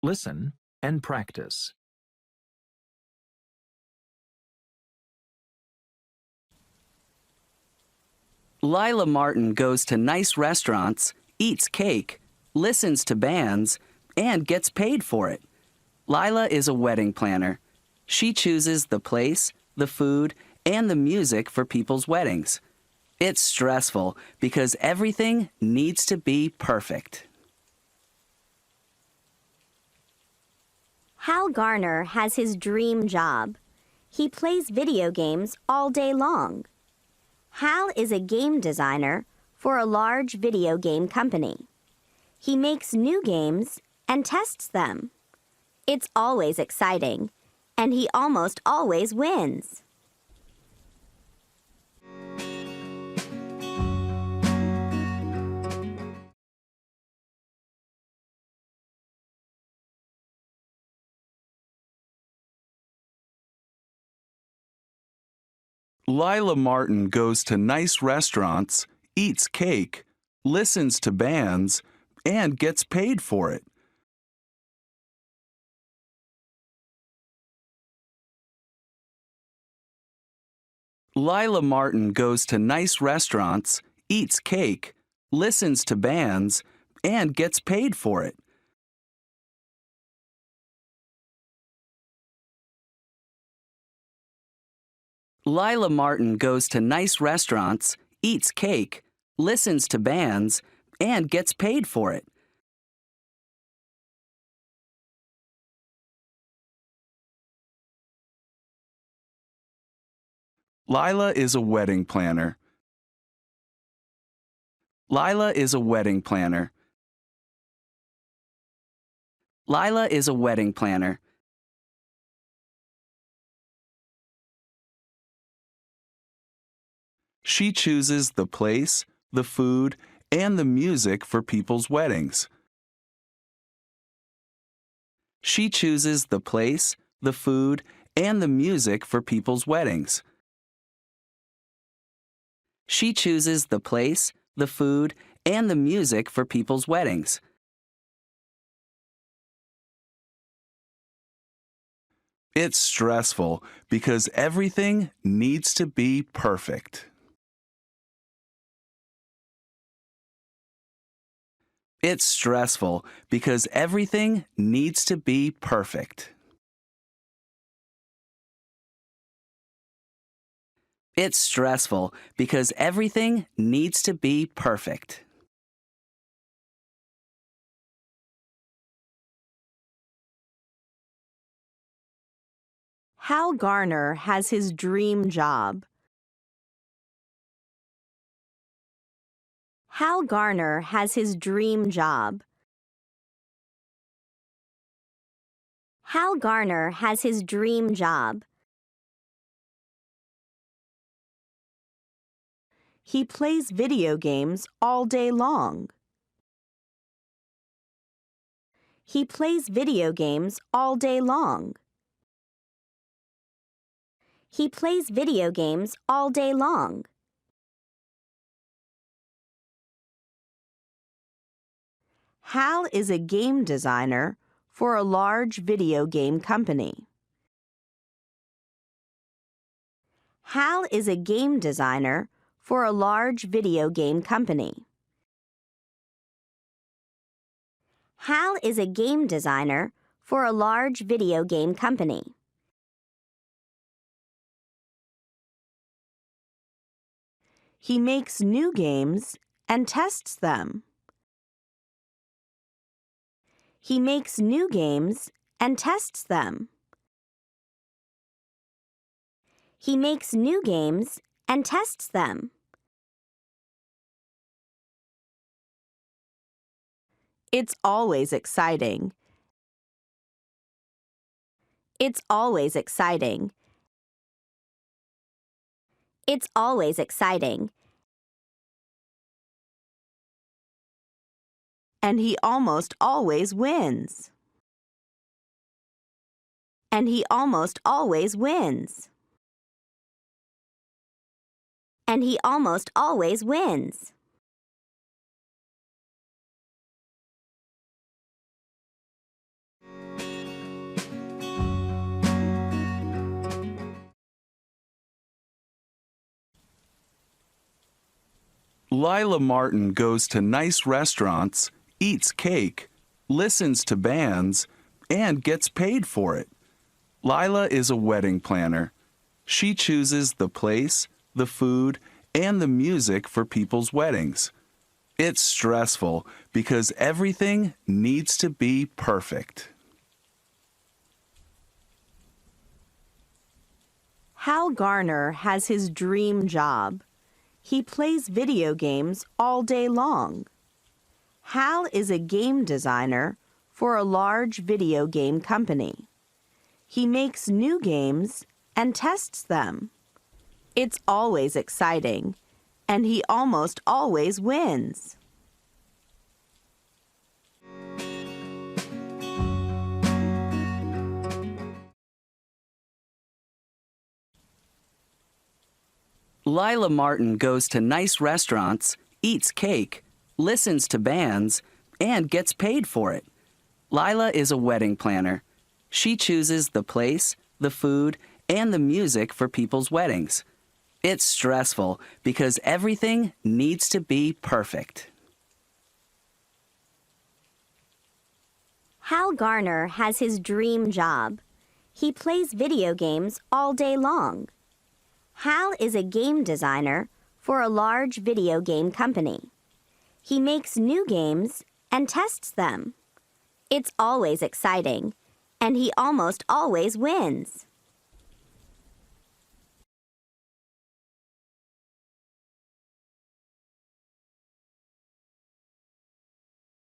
Listen and practice. Lila Martin goes to nice restaurants, eats cake, listens to bands, and gets paid for it. Lila is a wedding planner. She chooses the place, the food, and the music for people's weddings. It's stressful because everything needs to be perfect. Hal Garner has his dream job. He plays video games all day long. Hal is a game designer for a large video game company. He makes new games and tests them. It's always exciting, and he almost always wins. Lila Martin goes to nice restaurants, eats cake, listens to bands, and gets paid for it. Lila Martin goes to nice restaurants, eats cake, listens to bands, and gets paid for it. Lila Martin goes to nice restaurants, eats cake, listens to bands, and gets paid for it. Lila is a wedding planner. Lila is a wedding planner. Lila is a wedding planner. She chooses the place, the food, and the music for people's weddings. She chooses the place, the food, and the music for people's weddings. She chooses the place, the food, and the music for people's weddings. It's stressful because everything needs to be perfect. It's stressful because everything needs to be perfect. It's stressful because everything needs to be perfect. Hal Garner has his dream job. Hal Garner has his dream job. Hal Garner has his dream job. He plays video games all day long. He plays video games all day long. He plays video games all day long. Hal is a game designer for a large video game company. Hal is a game designer for a large video game company. Hal is a game designer for a large video game company. He makes new games and tests them. He makes new games and tests them. He makes new games and tests them. It's always exciting. It's always exciting. It's always exciting. And he almost always wins. And he almost always wins. And he almost always wins. Lila Martin goes to nice restaurants, eats cake, listens to bands, and gets paid for it. Lila is a wedding planner. She chooses the place, the food, and the music for people's weddings. It's stressful because everything needs to be perfect. Hal Garner has his dream job. He plays video games all day long. Hal is a game designer for a large video game company. He makes new games and tests them. It's always exciting, and he almost always wins. Lila Martin goes to nice restaurants, eats cake, listens to bands, and gets paid for it. Lila is a wedding planner. She chooses the place, the food, and the music for people's weddings. It's stressful because everything needs to be perfect. Hal Garner has his dream job. He plays video games all day long. Hal is a game designer for a large video game company. He makes new games and tests them. It's always exciting, and he almost always wins.